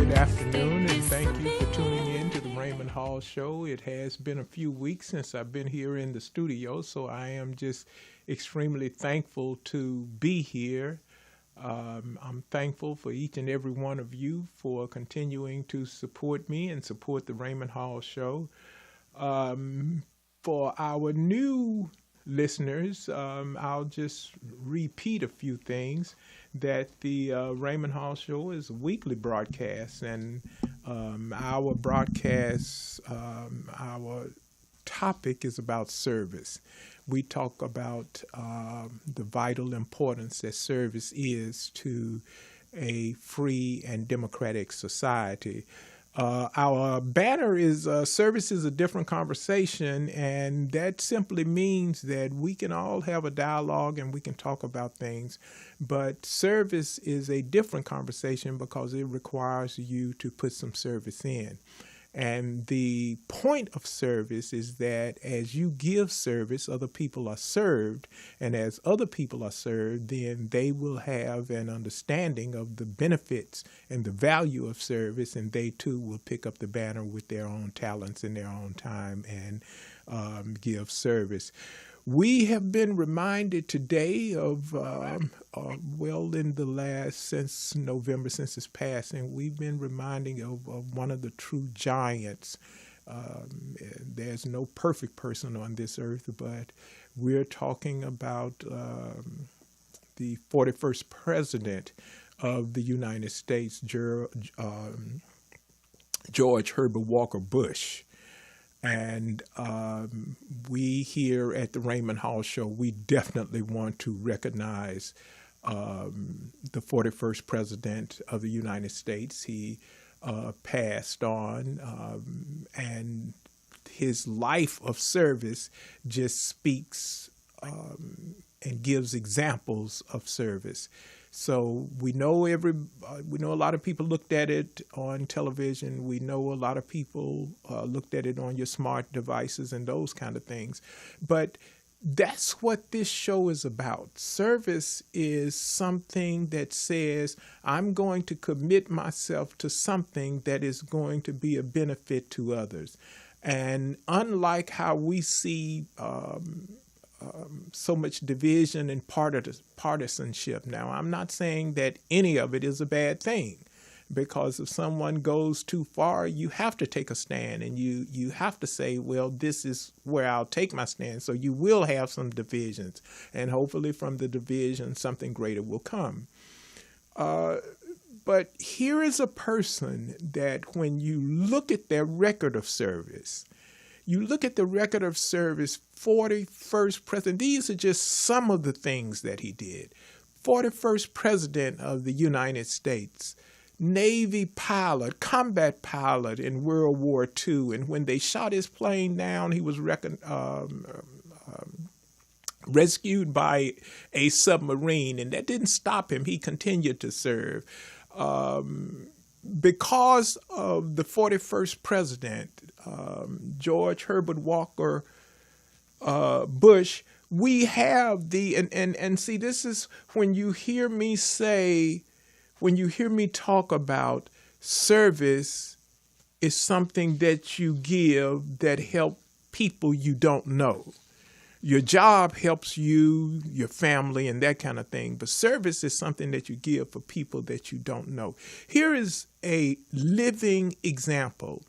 Good afternoon, and thank you for tuning in to the Raymond Hall Show. It has been a few weeks since I've been here in the studio, so I am just extremely thankful to be here. I'm thankful for each and every one of you for continuing to support me and support the Raymond Hall Show. For our new listeners, I'll just repeat a few things. That the Raymond Hall Show is a weekly broadcast, and our broadcast, our topic is about service. We talk about the vital importance that service is to a free and democratic society. Our banner is service is a different conversation, and that simply means that we can all have a dialogue and we can talk about things, but service is a different conversation because it requires you to put some service in. And the point of service is that as you give service, other people are served. And as other people are served, then they will have an understanding of the benefits and the value of service. And they too will pick up the banner with their own talents and their own time and give service. We have been reminded today of, in the last, since November, since his passing, we've been reminding of one of the true giants. There's no perfect person on this earth, but we're talking about the 41st president of the United States, George Herbert Walker Bush. And we here at the Raymond Hall Show, we definitely want to recognize the 41st president of the United States. He passed on, and his life of service just speaks and gives examples of service. So we know a lot of people looked at it on television. We know a lot of people looked at it on your smart devices and those kind of things. But that's what this show is about. Service is something that says, I'm going to commit myself to something that is going to be a benefit to others. And unlike how we see so much division and partisanship. Now, I'm not saying that any of it is a bad thing, because if someone goes too far, you have to take a stand, and you have to say, well, this is where I'll take my stand. So you will have some divisions, and hopefully from the division, something greater will come. But here is a person that when you look at their record of service, you look at the record of service, 41st president. These are just some of the things that he did. 41st president of the United States, Navy pilot, combat pilot in World War II. And when they shot his plane down, he was rescued by a submarine, and that didn't stop him. He continued to serve. Because of the 41st president, George Herbert Walker Bush, we have and see, this is when you hear me talk about service is something that you give that help people you don't know. Your job helps you, your family, and that kind of thing. But service is something that you give for people that you don't know. Here is a living example.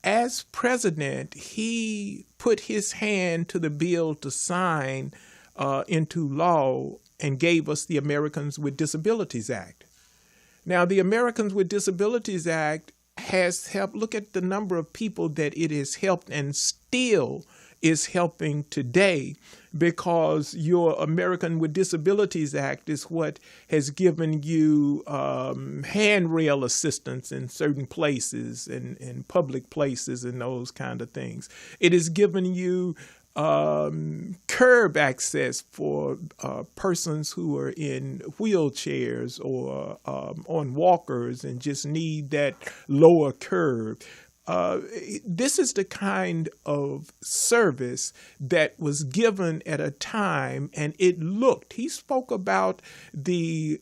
As president, he put his hand to the bill to sign into law and gave us the Americans with Disabilities Act. Now, the Americans with Disabilities Act has helped. Look at the number of people that it has helped and still is helping today, because your American with Disabilities Act is what has given you handrail assistance in certain places and in public places and those kind of things. It has given you curb access for persons who are in wheelchairs or on walkers and just need that lower curb. uh, this is the kind of service that was given at a time, and he spoke about the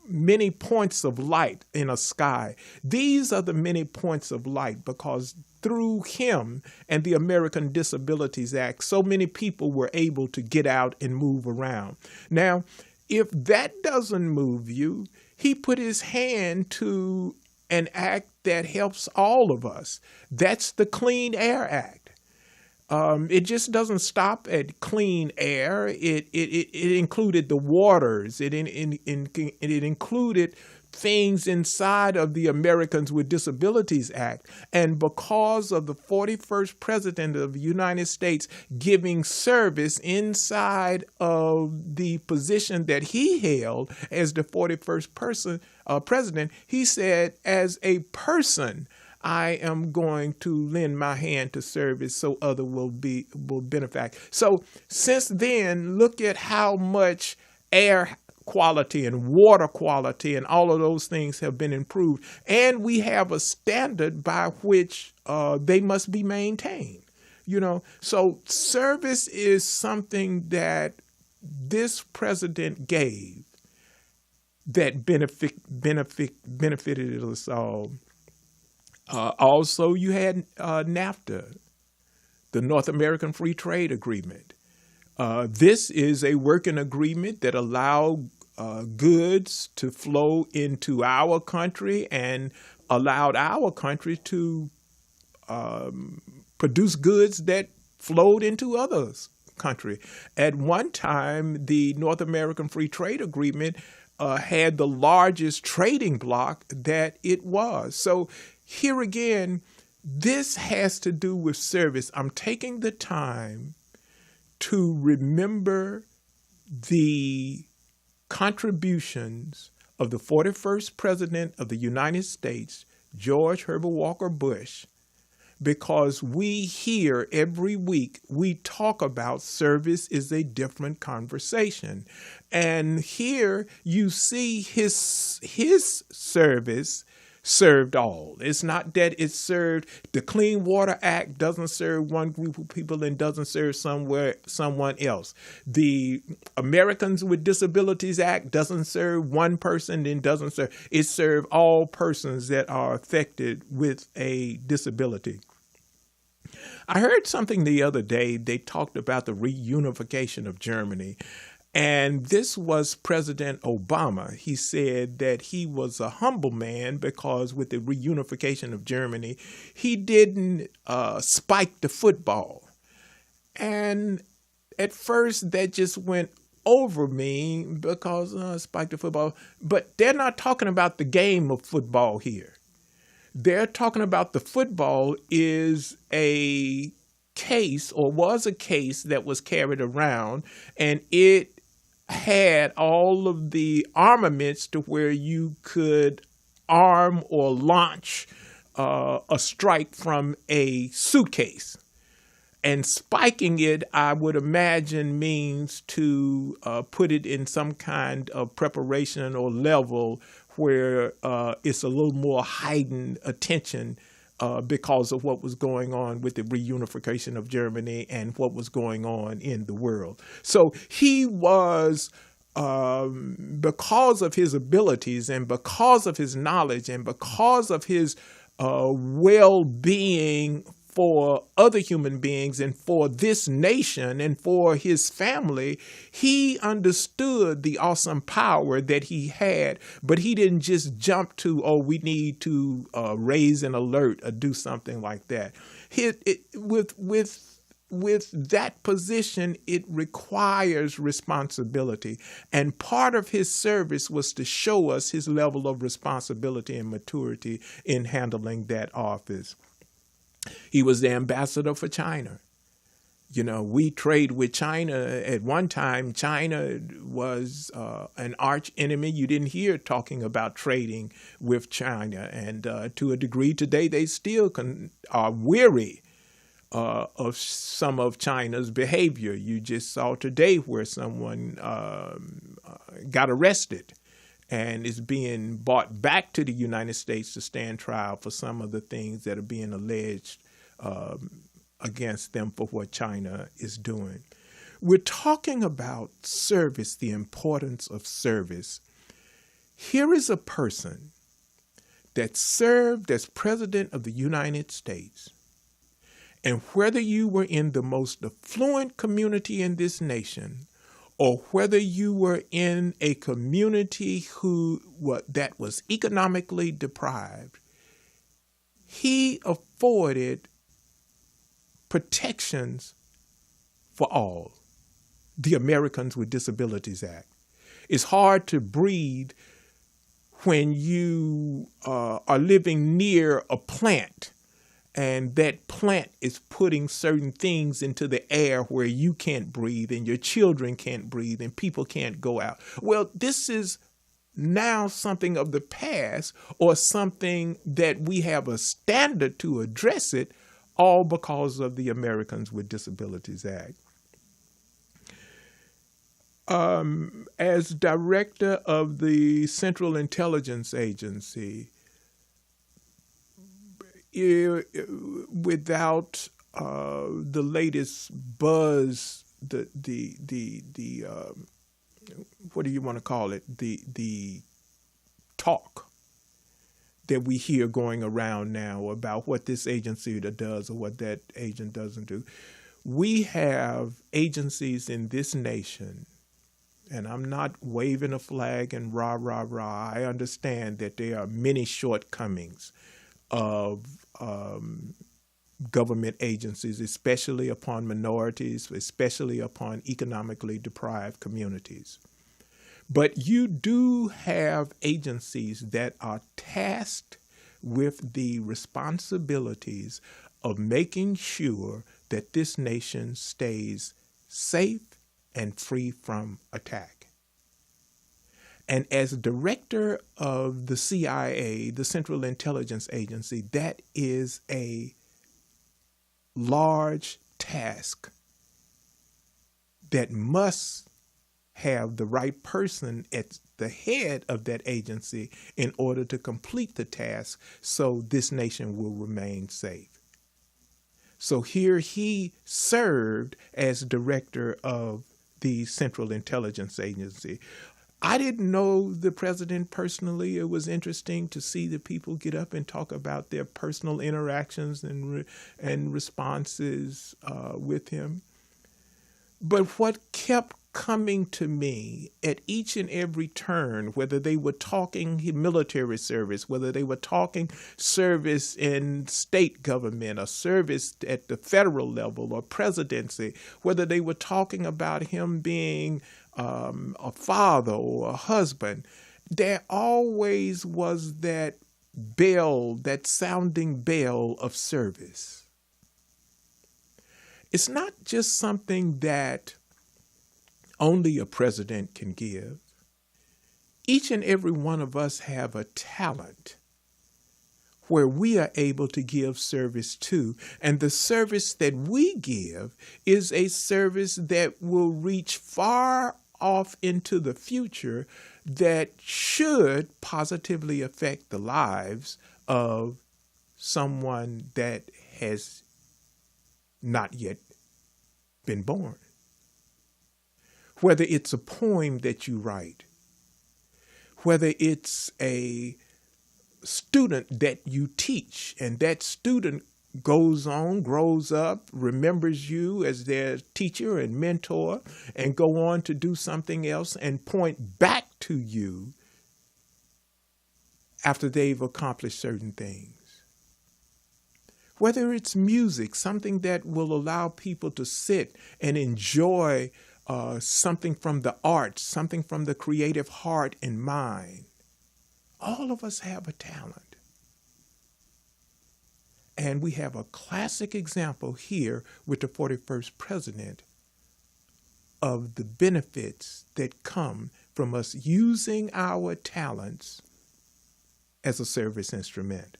many points of light in a sky. These are the many points of light because through him and the American Disabilities Act, so many people were able to get out and move around. Now, if that doesn't move you, he put his hand to an act that helps all of us. That's the Clean Air Act. It just doesn't stop at clean air. It included the waters. It included things inside of the Americans with Disabilities Act. And because of the 41st President of the United States giving service inside of the position that he held as the 41st President, he said, as a person, I am going to lend my hand to service so other will benefit. So since then, look at how much air quality and water quality and all of those things have been improved. And we have a standard by which they must be maintained. So service is something that this president gave that benefited us all. Also, you had NAFTA, the North American Free Trade Agreement. This is a working agreement that allowed goods to flow into our country and allowed our country to produce goods that flowed into others' country. At one time, the North American Free Trade Agreement had the largest trading bloc that it was. So here again, this has to do with service. I'm taking the time to remember the contributions of the 41st President of the United States, George Herbert Walker Bush, because we hear every week, we talk about service is a different conversation. And here you see his service served all. It's not that it served, the Clean Water Act doesn't serve one group of people and doesn't serve someone else. The Americans with Disabilities Act doesn't serve one person and doesn't serve, it serves all persons that are affected with a disability. I heard something the other day, they talked about the reunification of Germany. And this was President Obama. He said that he was a humble man because with the reunification of Germany, he didn't spike the football. And at first that just went over me because spike the football. But they're not talking about the game of football here. They're talking about the football is a case or was a case that was carried around, and it had all of the armaments to where you could arm or launch a strike from a suitcase. And spiking it, I would imagine, means to put it in some kind of preparation or level where it's a little more heightened attention because of what was going on with the reunification of Germany and what was going on in the world. So he was, because of his abilities and because of his knowledge and because of his well-being for other human beings and for this nation and for his family, he understood the awesome power that he had, but he didn't just jump to, we need to raise an alert or do something like that. With that position, it requires responsibility. And part of his service was to show us his level of responsibility and maturity in handling that office. He was the ambassador for China. We trade with China. At one time, China was an arch enemy. You didn't hear talking about trading with China. And to a degree today, they still are weary of some of China's behavior. You just saw today where someone got arrested and is being brought back to the United States to stand trial for some of the things that are being alleged against them for what China is doing. We're talking about service, the importance of service. Here is a person that served as president of the United States. And whether you were in the most affluent community in this nation, or whether you were in a community that was economically deprived, he afforded protections for all. The Americans with Disabilities Act. It's hard to breathe when you are living near a plant and that plant is putting certain things into the air where you can't breathe and your children can't breathe and people can't go out. Well, this is now something of the past, or something that we have a standard to address it, all because of the Americans with Disabilities Act. As director of the Central Intelligence Agency, without the latest buzz, what do you want to call it? The talk that we hear going around now about what this agency does or what that agent doesn't do. We have agencies in this nation, and I'm not waving a flag and rah, rah, rah. I understand that there are many shortcomings of government agencies, especially upon minorities, especially upon economically deprived communities. But you do have agencies that are tasked with the responsibilities of making sure that this nation stays safe and free from attack. And as director of the CIA, the Central Intelligence Agency, that is a large task that must have the right person at the head of that agency in order to complete the task so this nation will remain safe. So here he served as director of the Central Intelligence Agency. I didn't know the president personally. It was interesting to see the people get up and talk about their personal interactions and responses with him. But what kept coming to me at each and every turn, whether they were talking military service, whether they were talking service in state government or service at the federal level or presidency, whether they were talking about him being a father or a husband, there always was that bell, that sounding bell of service. It's not just something that only a president can give. Each and every one of us have a talent where we are able to give service to, and the service that we give is a service that will reach far off into the future that should positively affect the lives of someone that has not yet been born. Whether it's a poem that you write, whether it's a student that you teach, and that student goes on, grows up, remembers you as their teacher and mentor, and go on to do something else and point back to you after they've accomplished certain things. Whether it's music, something that will allow people to sit and enjoy something from the arts, something from the creative heart and mind. All of us have a talent. And we have a classic example here with the 41st president of the benefits that come from us using our talents as a service instrument.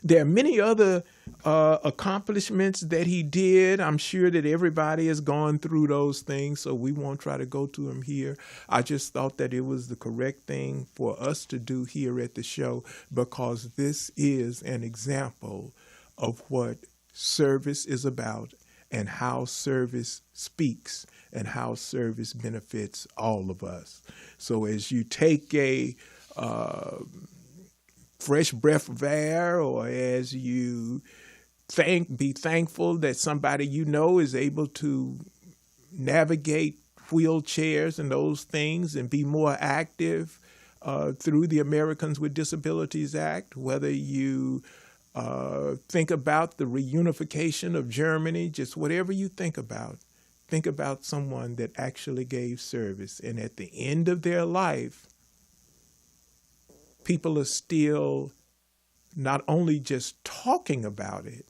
There are many other accomplishments that he did. I'm sure that everybody has gone through those things, so we won't try to go to them here. I just thought that it was the correct thing for us to do here at the show because this is an example of what service is about and how service speaks and how service benefits all of us. So as you take a fresh breath of air, or as you be thankful that somebody you know is able to navigate wheelchairs and those things and be more active through the Americans with Disabilities Act, whether you think about the reunification of Germany, just whatever you think about someone that actually gave service. And at the end of their life, people are still not only just talking about it,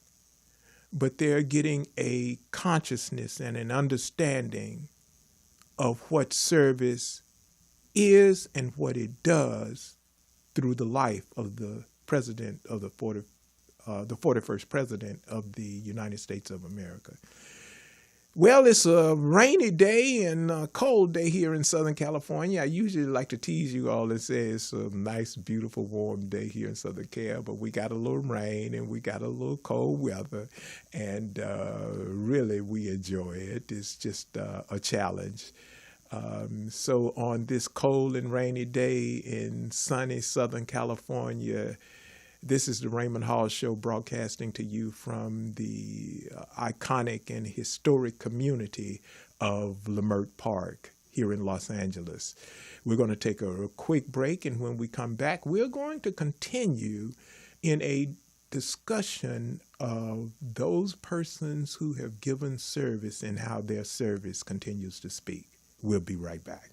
but they're getting a consciousness and an understanding of what service is and what it does through the life of the president of the 41st president of the United States of America. Well, it's a rainy day and a cold day here in Southern California. I usually like to tease you all and say it's a nice, beautiful, warm day here in Southern Cal, but we got a little rain and we got a little cold weather, and really we enjoy it. It's just a challenge. So on this cold and rainy day in sunny Southern California, this is the Raymond Hall Show, broadcasting to you from the iconic and historic community of Leimert Park here in Los Angeles. We're going to take a quick break, and when we come back, we're going to continue in a discussion of those persons who have given service and how their service continues to speak. We'll be right back.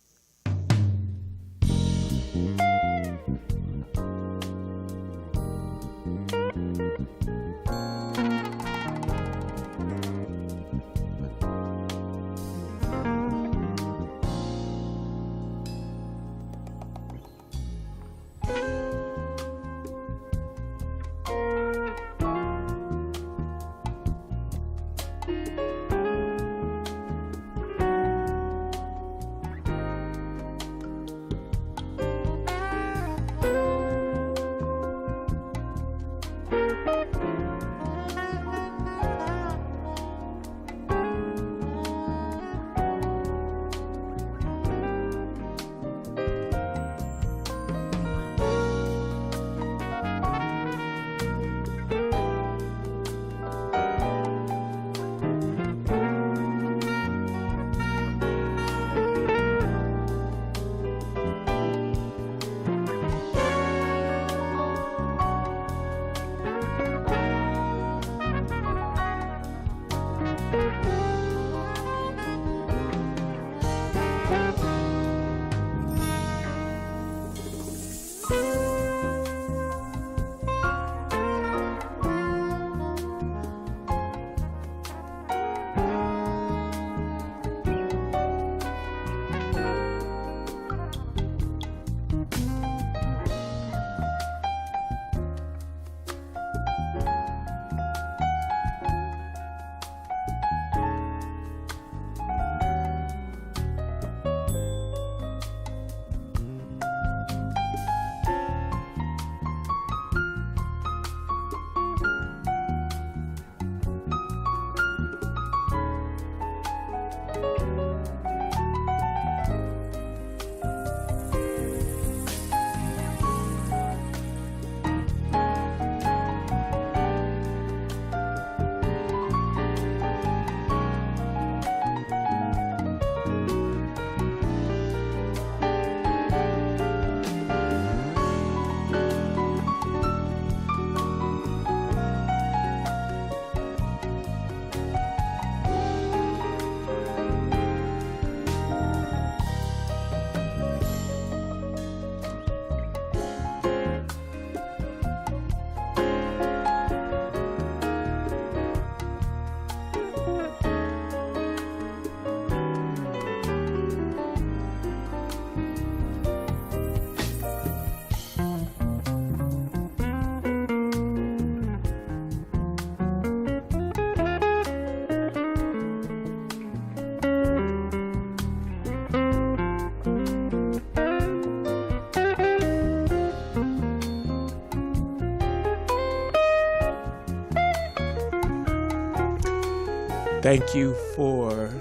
Thank you for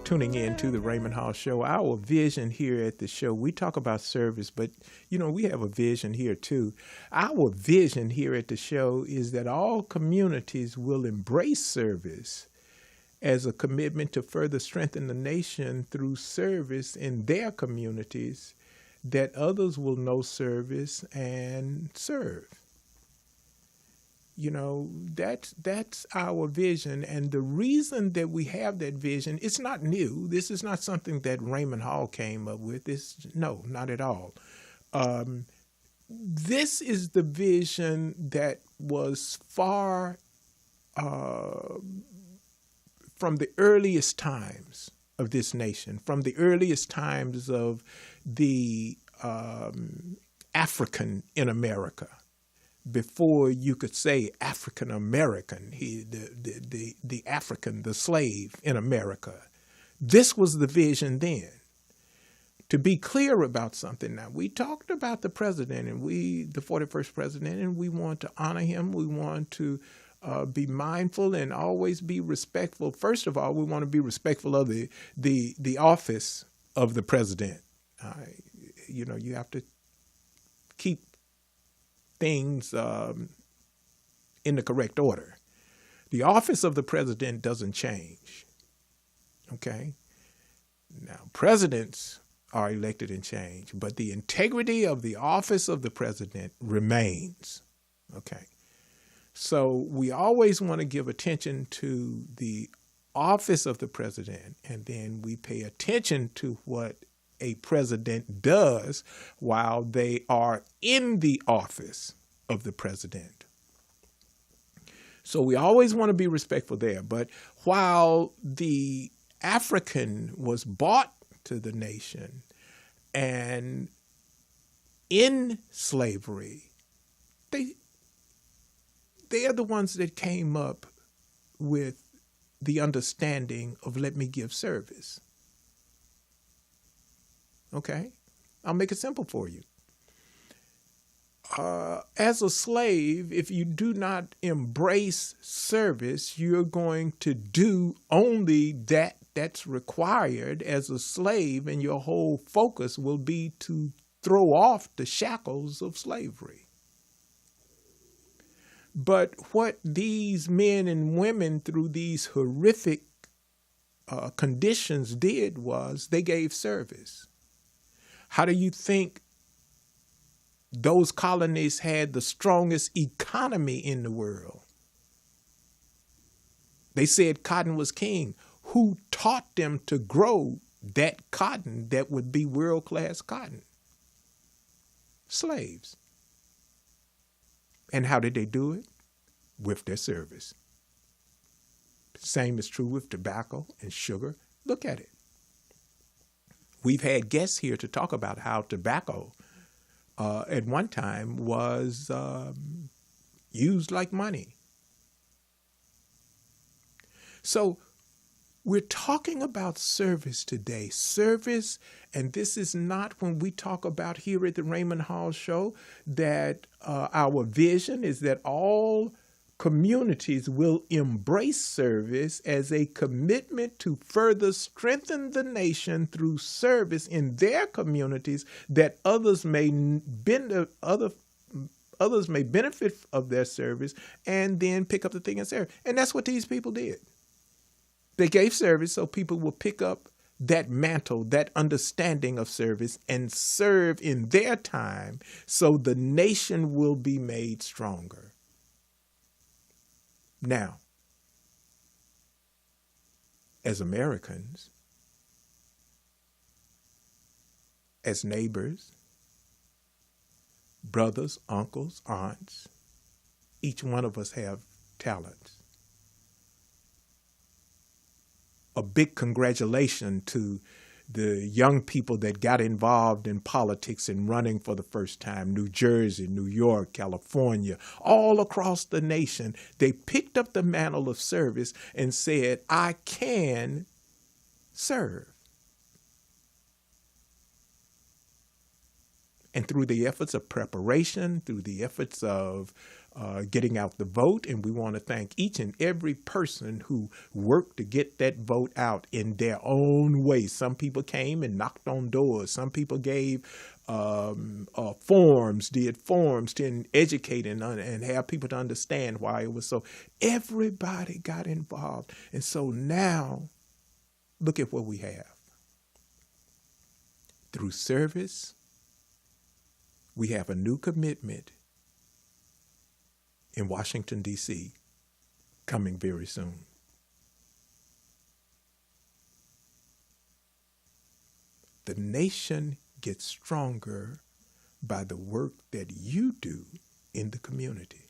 tuning in to the Raymond Hall Show. Our vision here at the show, we talk about service, but we have a vision here too. Our vision here at the show is that all communities will embrace service as a commitment to further strengthen the nation through service in their communities, that others will know service and serve. That's our vision. And the reason that we have that vision, it's not new. This is not something that Raymond Hall came up with. No, not at all. This is the vision that was far from the earliest times of this nation, from the earliest times of the African in America. Before you could say African American, the African, the slave in America. This was the vision then. To be clear about something now, we talked about the president and the 41st president, and we want to honor him. We want to be mindful and always be respectful. First of all, we want to be respectful of the office of the president. You have to keep things in the correct order. The office of the president doesn't change. Okay? Now, presidents are elected and change, but the integrity of the office of the president remains. Okay? So we always want to give attention to the office of the president, and then we pay attention to what a president does while they are in the office of the president. So we always want to be respectful there. But while the African was brought to the nation and in slavery, they are the ones that came up with the understanding of let me give service. Okay? I'll make it simple for you. As a slave, if you do not embrace service, you're going to do only that's required as a slave, and your whole focus will be to throw off the shackles of slavery. But what these men and women through these horrific conditions did was they gave service. How do you think those colonies had the strongest economy in the world? They said cotton was king. Who taught them to grow that cotton that would be world-class cotton? Slaves. And how did they do it? With their service. Same is true with tobacco and sugar. Look at it. We've had guests here to talk about how tobacco at one time was used like money. So we're talking about service today. Service, and this is not when we talk about here at the Raymond Hall Show that our vision is that all communities will embrace service as a commitment to further strengthen the nation through service in their communities, that others may benefit of their service and then pick up the thing and serve. And that's what these people did. They gave service so people will pick up that mantle, that understanding of service, and serve in their time so the nation will be made stronger. Now, as Americans, as neighbors, brothers, uncles, aunts, each one of us have talents. A big congratulations to the young people that got involved in politics and running for the first time. New Jersey, New York, California, all across the nation. They picked up the mantle of service and said, I can serve. And through the efforts of preparation, through the efforts of getting out the vote, and we want to thank each and every person who worked to get that vote out in their own way. Some people came and knocked on doors. Some people gave forms, did forms to educate and have people to understand why it was so. Everybody got involved. And so now, look at what we have. Through service, we have a new commitment in Washington, D.C. coming very soon. The nation gets stronger by the work that you do in the community.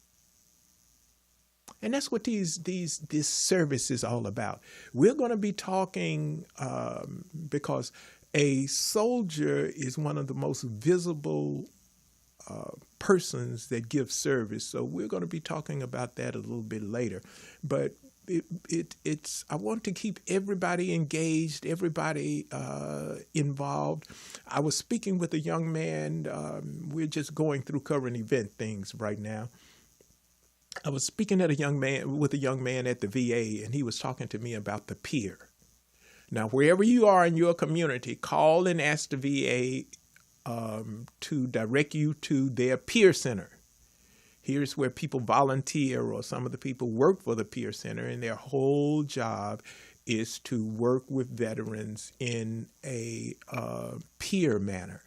And that's what this service is all about. We're going to be talking because a soldier is one of the most visible persons that give service. So we're going to be talking about that a little bit later. But it's I want to keep everybody engaged, everybody involved. I was speaking with a young man. We're just going through current event things right now. I was speaking with a young man at the VA, and he was talking to me about the peer. Now, wherever you are in your community, call and ask the VA to direct you to their peer center. Here's where people volunteer, or some of the people work for the peer center, and their whole job is to work with veterans in a peer manner,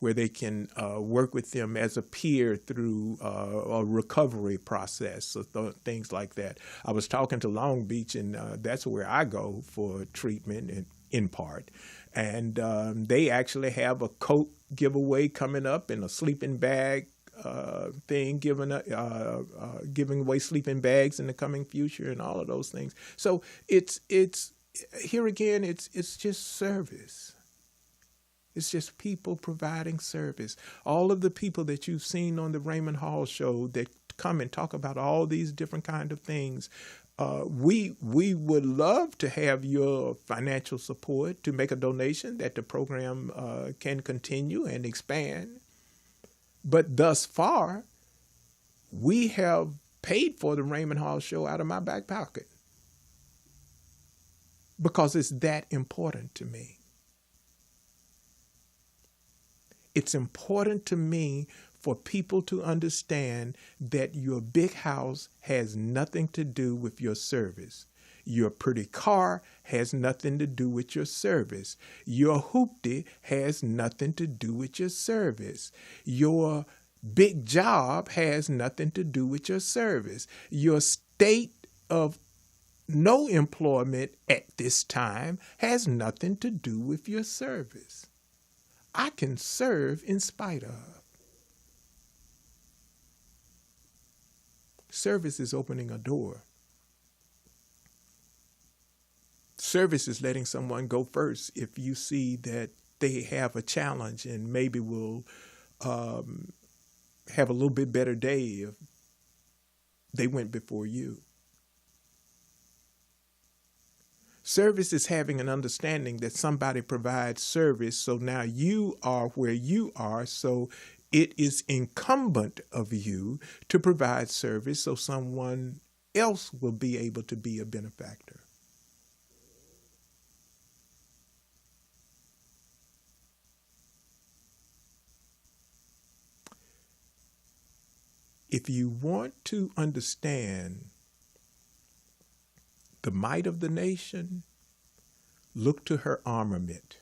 where they can work with them as a peer through a recovery process, so things like that. I was talking to Long Beach, and that's where I go for treatment in part. And they actually have a coat giveaway coming up and a sleeping bag thing, giving away sleeping bags in the coming future and all of those things. So it's here again, it's just service. It's just people providing service. All of the people that you've seen on the Raymond Hall show that come and talk about all these different kind of things, we would love to have your financial support to make a donation that the program can continue and expand. But thus far, we have paid for the Raymond Hall show out of my back pocket because it's that important to me. It's important to me for people to understand that your big house has nothing to do with your service. Your pretty car has nothing to do with your service. Your hoopty has nothing to do with your service. Your big job has nothing to do with your service. Your state of no employment at this time has nothing to do with your service. I can serve in spite of. Service is opening a door. Service is letting someone go first if you see that they have a challenge and maybe will have a little bit better day if they went before you. Service is having an understanding that somebody provides service, so now you are where you are, so it is incumbent of you to provide service so someone else will be able to be a benefactor. If you want to understand the might of the nation, look to her armament.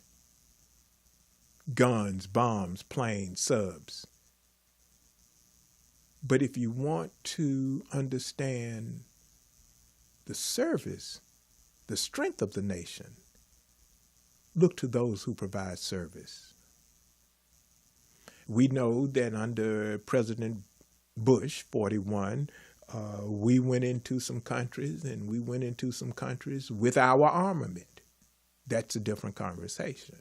Guns, bombs, planes, subs. But if you want to understand the service, the strength of the nation, look to those who provide service. We know that under President Bush, 41, we went into some countries with our armament. That's a different conversation.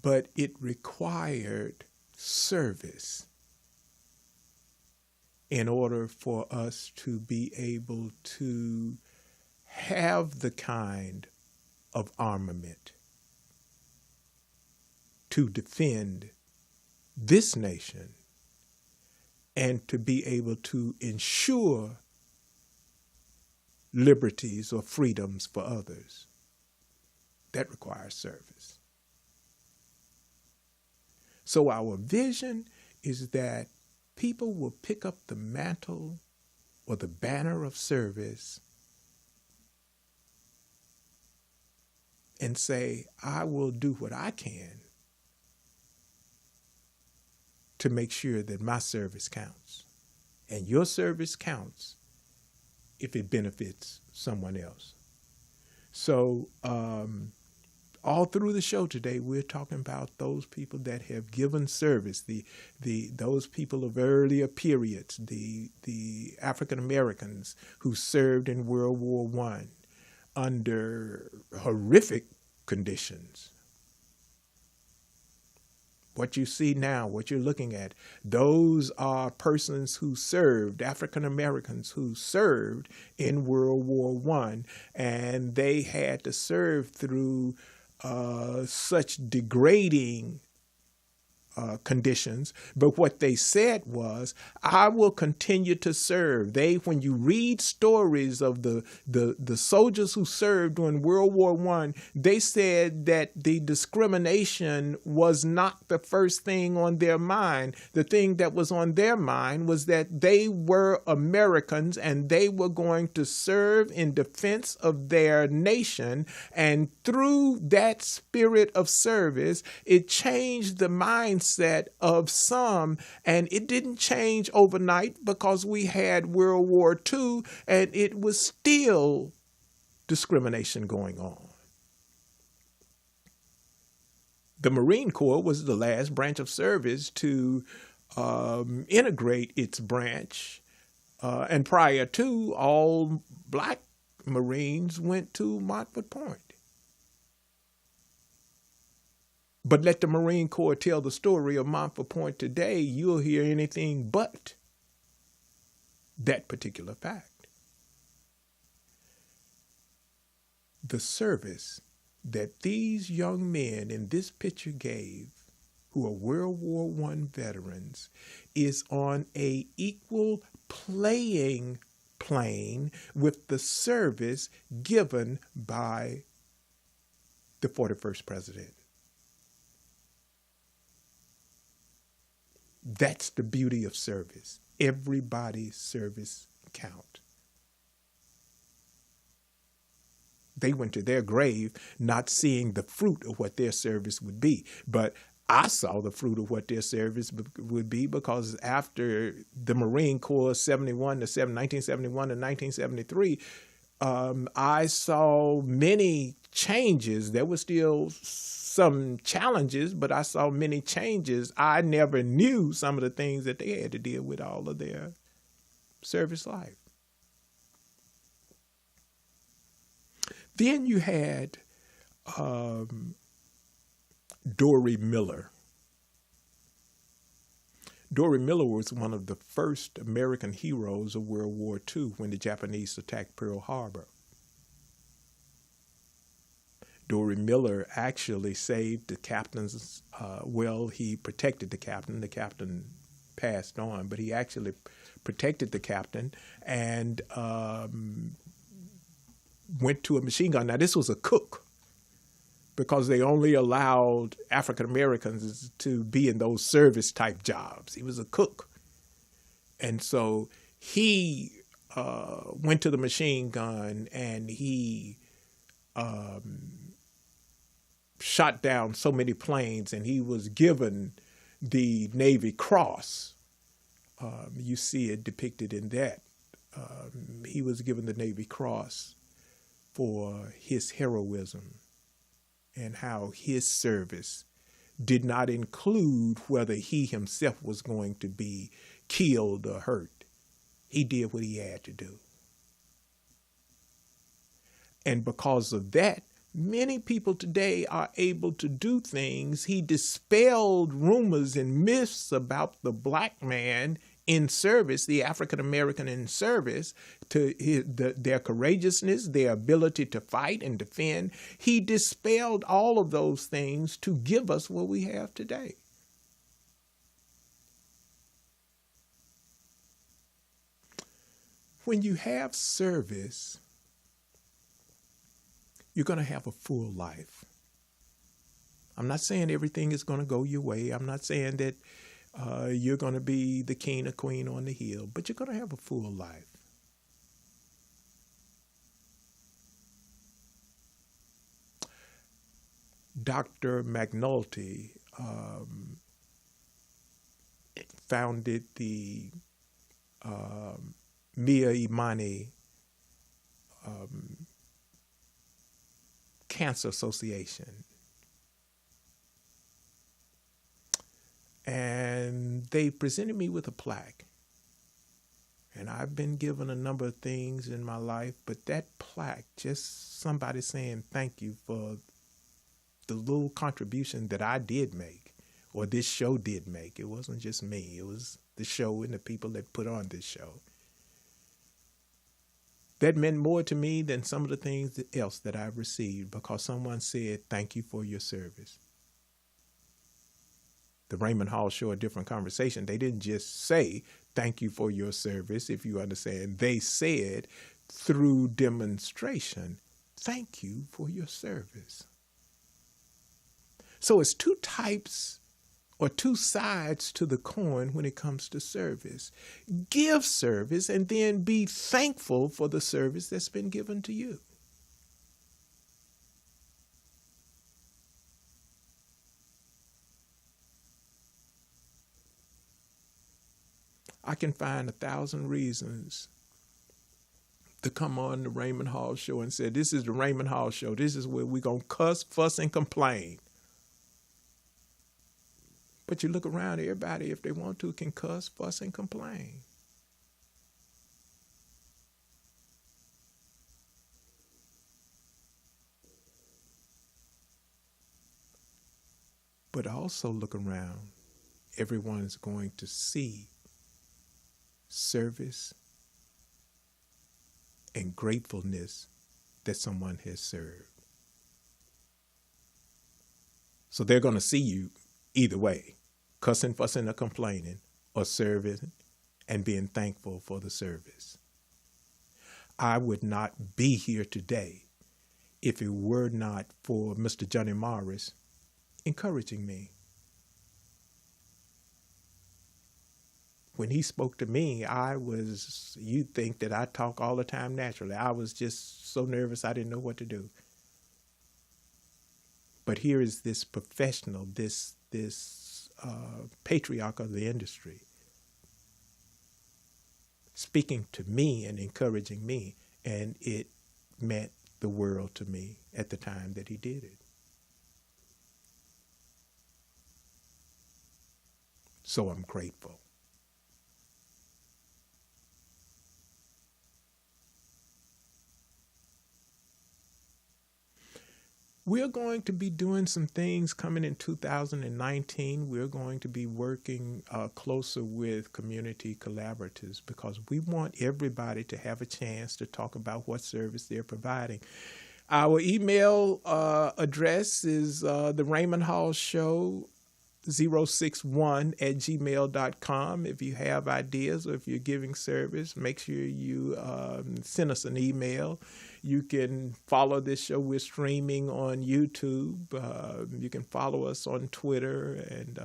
But it required service in order for us to be able to have the kind of armament to defend this nation and to be able to ensure liberties or freedoms for others. That requires service. So our vision is that people will pick up the mantle or the banner of service and say, I will do what I can to make sure that my service counts. And your service counts if it benefits someone else. So all through the show today, we're talking about those people that have given service, those people of earlier periods, the African Americans who served in World War I under horrific conditions. What you see now, what you're looking at, those are persons who served, African Americans who served in World War I, and they had to serve through such degrading conditions, but what they said was, I will continue to serve. When you read stories of the soldiers who served during World War I, they said that the discrimination was not the first thing on their mind. The thing that was on their mind was that they were Americans and they were going to serve in defense of their nation, and through that spirit of service, it changed the mindset of some, and it didn't change overnight because we had World War II and it was still discrimination going on. The Marine Corps was the last branch of service to integrate its branch, and prior to, all black Marines went to Montford Point. But let the Marine Corps tell the story of Montford Point today, you'll hear anything but that particular fact. The service that these young men in this picture gave, who are World War I veterans, is on a equal playing plane with the service given by the 41st president. That's the beauty of service. Everybody's service count. They went to their grave not seeing the fruit of what their service would be. But I saw the fruit of what their service would be, because after the Marine Corps 1971 to 1973, I saw many changes. There were still some challenges, but I saw many changes. I never knew some of the things that they had to deal with all of their service life. Then you had Dory Miller. Dory Miller was one of the first American heroes of World War II when the Japanese attacked Pearl Harbor. Dory Miller actually saved the captain's, he protected the captain. The captain passed on, but he actually protected the captain and went to a machine gun. Now, this was a cook, because they only allowed African Americans to be in those service type jobs. He was a cook. And so he went to the machine gun and he shot down so many planes, and he was given the Navy Cross. You see it depicted in that. He was given the Navy Cross for his heroism and how his service did not include whether he himself was going to be killed or hurt. He did what he had to do. And because of that, many people today are able to do things. He dispelled rumors and myths about the black man in service, the African American in service, to their courageousness, their ability to fight and defend. He dispelled all of those things to give us what we have today. When you have service, you're going to have a full life. I'm not saying everything is going to go your way. I'm not saying that you're going to be the king or queen on the hill, but you're going to have a full life. Dr. McNulty founded the Mia Imani Cancer Association. And they presented me with a plaque. And I've been given a number of things in my life, but that plaque, just somebody saying thank you for the little contribution that I did make, or this show did make. It wasn't just me. It was the show and the people that put on this show. That meant more to me than some of the things else that I've received, because someone said, thank you for your service. The Raymond Hall Show, A Different Conversation, they didn't just say, thank you for your service, if you understand. They said, through demonstration, thank you for your service. So it's two types or two sides to the coin when it comes to service. Give service and then be thankful for the service that's been given to you. I can find 1,000 reasons to come on the Raymond Hall Show and say, this is the Raymond Hall Show. This is where we're going to cuss, fuss, and complain. But you look around, everybody, if they want to, can cuss, fuss, and complain. But also look around, everyone's going to see service and gratefulness that someone has served. So they're going to see you either way, cussing, fussing, or complaining, or serving and being thankful for the service. I would not be here today if it were not for Mr. Johnny Morris encouraging me. When he spoke to me, you'd think that I talk all the time naturally. I was just so nervous I didn't know what to do. But here is this professional, this patriarch of the industry, speaking to me and encouraging me, and it meant the world to me at the time that he did it. So I'm grateful. We're going to be doing some things coming in 2019. We're going to be working closer with community collaborators, because we want everybody to have a chance to talk about what service they're providing. Our email address is the Raymond Hall Show 061@gmail.com. If you have ideas or if you're giving service, make sure you send us an email. You can follow this show. We're streaming on YouTube. You can follow us on Twitter, and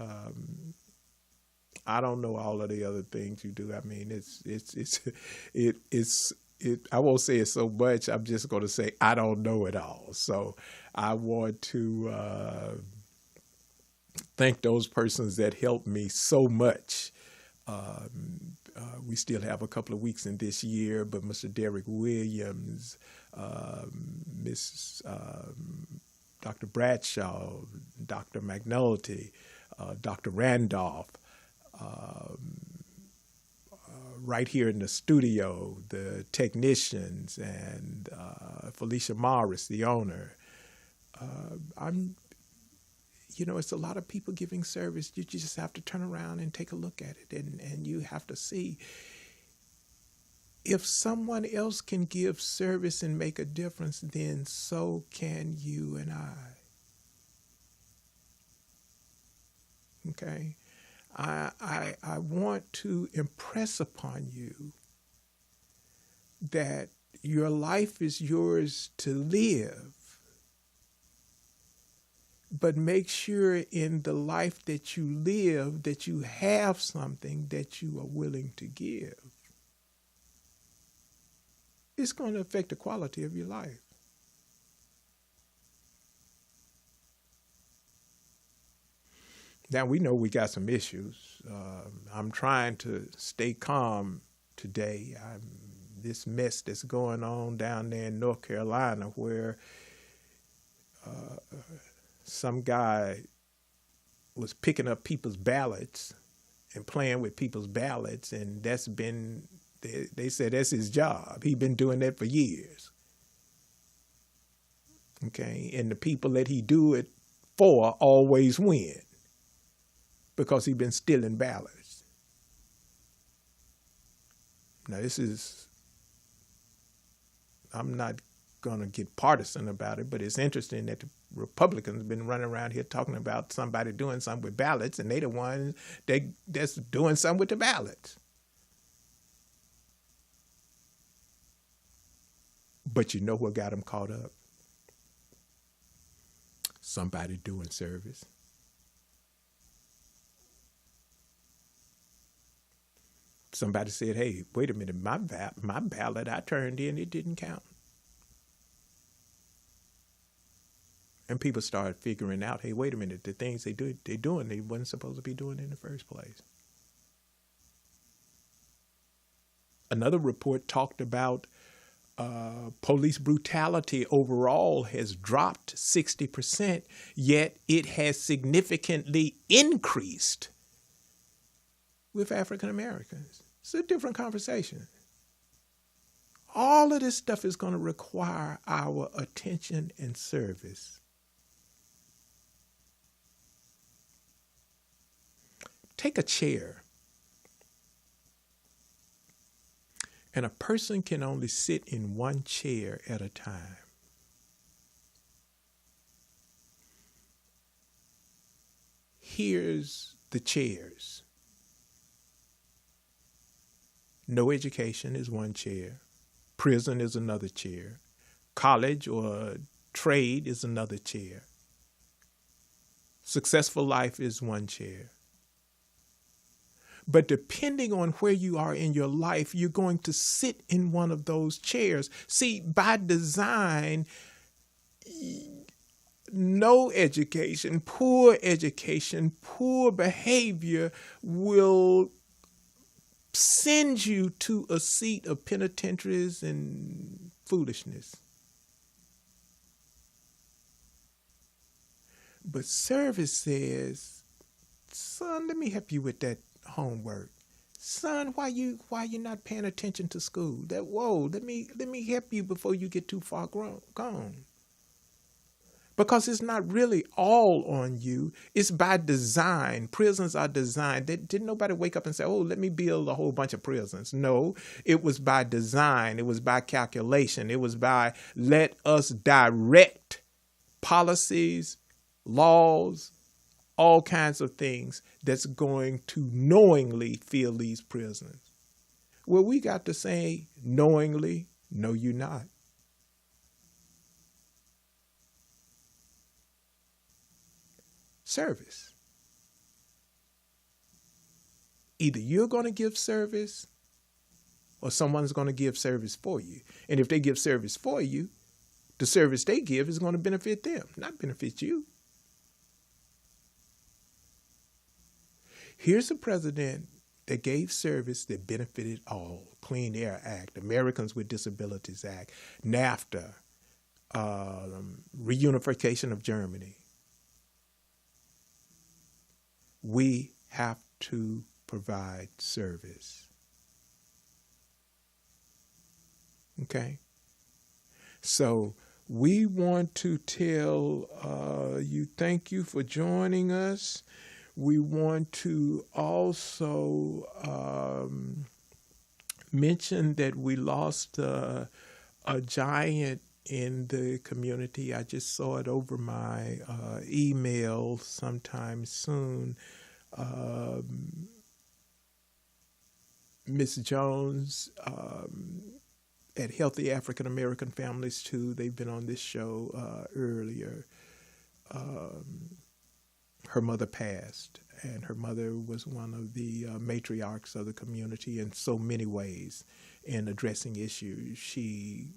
I don't know all of the other things you do. I mean, I won't say it so much. I'm just going to say I don't know it all. So I want to thank those persons that helped me so much. We still have a couple of weeks in this year, but Mr. Derek Williams, Dr. Bradshaw, Dr. McNulty, Dr. Randolph, right here in the studio, the technicians, and Felicia Morris, the owner. it's a lot of people giving service. You just have to turn around and take a look at it, and you have to see if someone else can give service and make a difference, then so can you and I. Okay? I want to impress upon you that your life is yours to live, but make sure in the life that you live that you have something that you are willing to give. It's going to affect the quality of your life. Now, we know we got some issues. I'm trying to stay calm today. This mess that's going on down there in North Carolina, where some guy was picking up people's ballots and playing with people's ballots, and they said that's his job. He's been doing that for years. Okay, and the people that he do it for always win because he's been stealing ballots. Now, I'm not going to get partisan about it, but it's interesting that the Republicans have been running around here talking about somebody doing something with ballots, and they the ones that's doing something with the ballots. But you know what got them caught up? Somebody doing service. Somebody said, hey, wait a minute, my ballot I turned in, it didn't count. And people started figuring out, hey, wait a minute, the things they're doing, they wasn't supposed to be doing in the first place. Another report talked about police brutality overall has dropped 60%, yet it has significantly increased with African Americans. It's a different conversation. All of this stuff is going to require our attention and service. Take a chair. And a person can only sit in one chair at a time. Here's the chairs. No education is one chair. Prison is another chair. College or trade is another chair. Successful life is one chair. But depending on where you are in your life, you're going to sit in one of those chairs. See, by design, no education, poor behavior will send you to a seat of penitentiaries and foolishness. But service says, son, let me help you with that homework. Son, why you not paying attention to school? Let me help you before you get too far gone. Because it's not really all on you. It's by design. Prisons are designed. Didn't nobody wake up and say, oh, let me build a whole bunch of prisons. No, it was by design. It was by calculation. It was by let us direct policies, laws, all kinds of things that's going to knowingly fill these prisons. Well, we got to say knowingly, no, you're not. Service. Either you're going to give service or someone's going to give service for you. And if they give service for you, the service they give is going to benefit them, not benefit you. Here's a president that gave service that benefited all. Clean Air Act, Americans with Disabilities Act, NAFTA, reunification of Germany. We have to provide service. Okay? So we want to tell you thank you for joining us. We want to also mention that we lost a giant in the community. I just saw it over my email sometime soon. Miss Jones at Healthy African American Families too. They've been on this show earlier. Her mother passed, and her mother was one of the matriarchs of the community in so many ways in addressing issues. She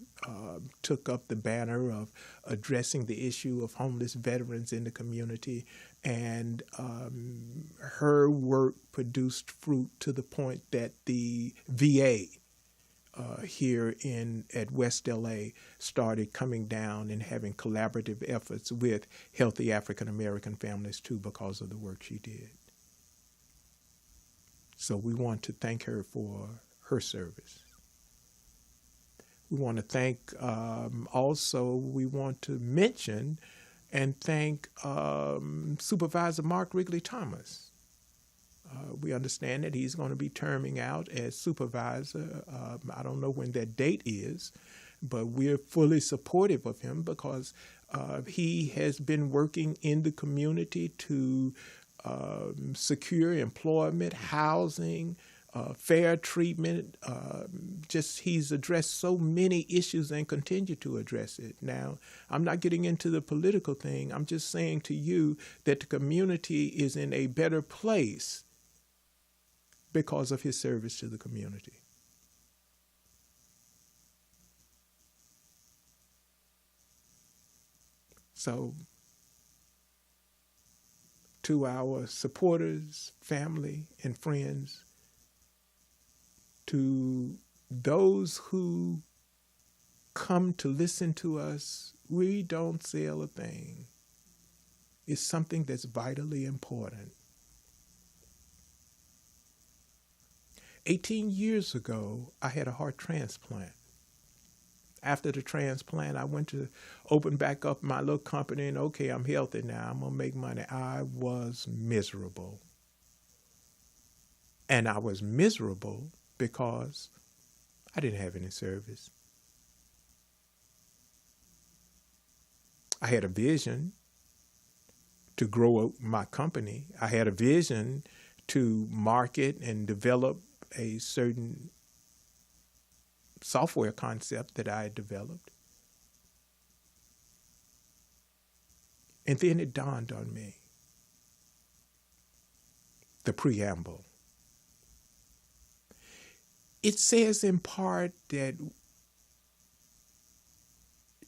took up the banner of addressing the issue of homeless veterans in the community, and her work produced fruit to the point that the VA here at West LA started coming down and having collaborative efforts with Healthy African American Families too, because of the work she did. So we want to thank her for her service. We want to thank also, we want to mention and thank Supervisor Mark Wrigley Thomas. We understand that he's going to be terming out as supervisor. I don't know when that date is, but we're fully supportive of him because he has been working in the community to secure employment, housing, fair treatment. He's addressed so many issues and continue to address it. Now, I'm not getting into the political thing. I'm just saying to you that the community is in a better place because of his service to the community. So, to our supporters, family, and friends, to those who come to listen to us, we don't sell a thing. It's something that's vitally important. 18 years ago, I had a heart transplant. After the transplant, I went to open back up my little company and okay, I'm healthy now. I'm going to make money. I was miserable. And I was miserable because I didn't have any service. I had a vision to grow my company. I had a vision to market and develop a certain software concept that I had developed. And then it dawned on me, the preamble. It says in part that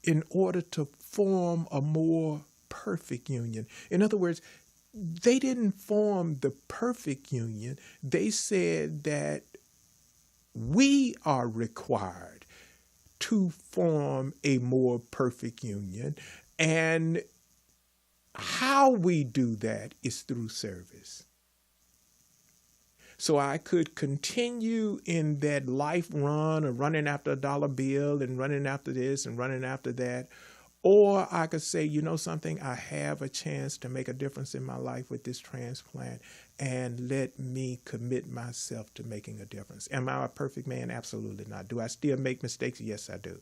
in order to form a more perfect union, in other words, they didn't form the perfect union. They said that we are required to form a more perfect union. And how we do that is through service. So I could continue in that life run of running after a dollar bill and running after this and running after that. Or I could say, you know something, I have a chance to make a difference in my life with this transplant, and let me commit myself to making a difference. Am I a perfect man? Absolutely not. Do I still make mistakes? Yes, I do.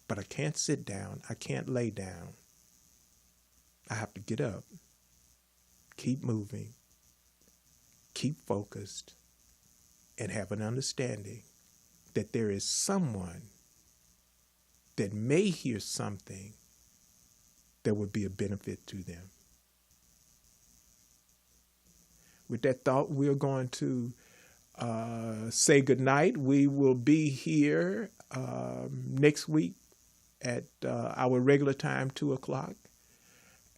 But I can't sit down. I can't lay down. I have to get up, keep moving, keep focused, and have an understanding that there is someone that may hear something that would be a benefit to them. With that thought, we're going to say goodnight. We will be here next week at our regular time, 2 o'clock.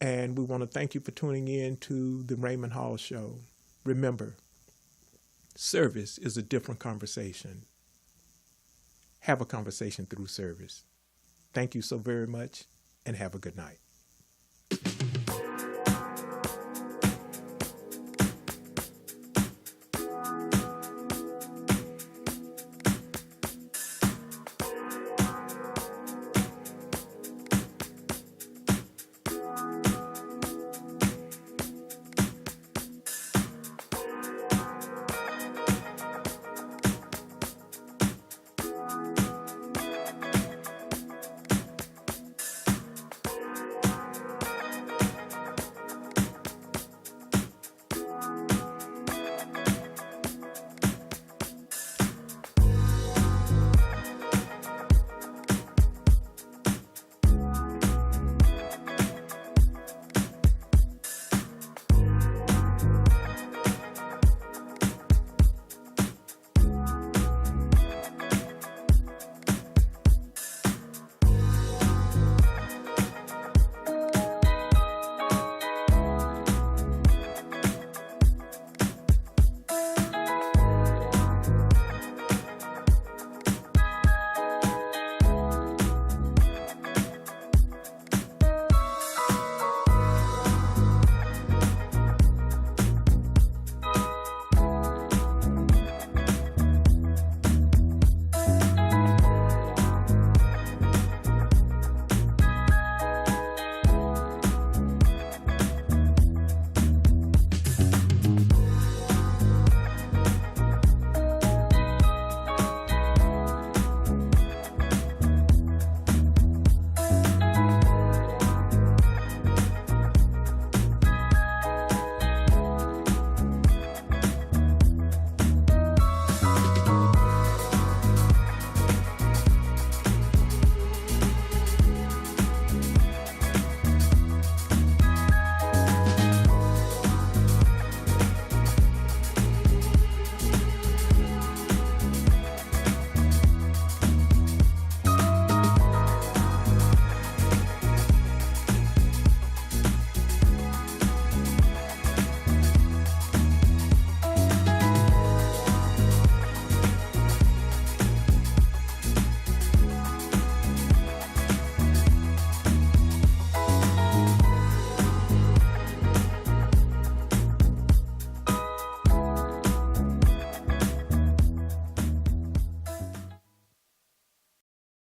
And we want to thank you for tuning in to the Raymond Hall Show. Remember, service is a different conversation. Have a conversation through service. Thank you so very much, and have a good night.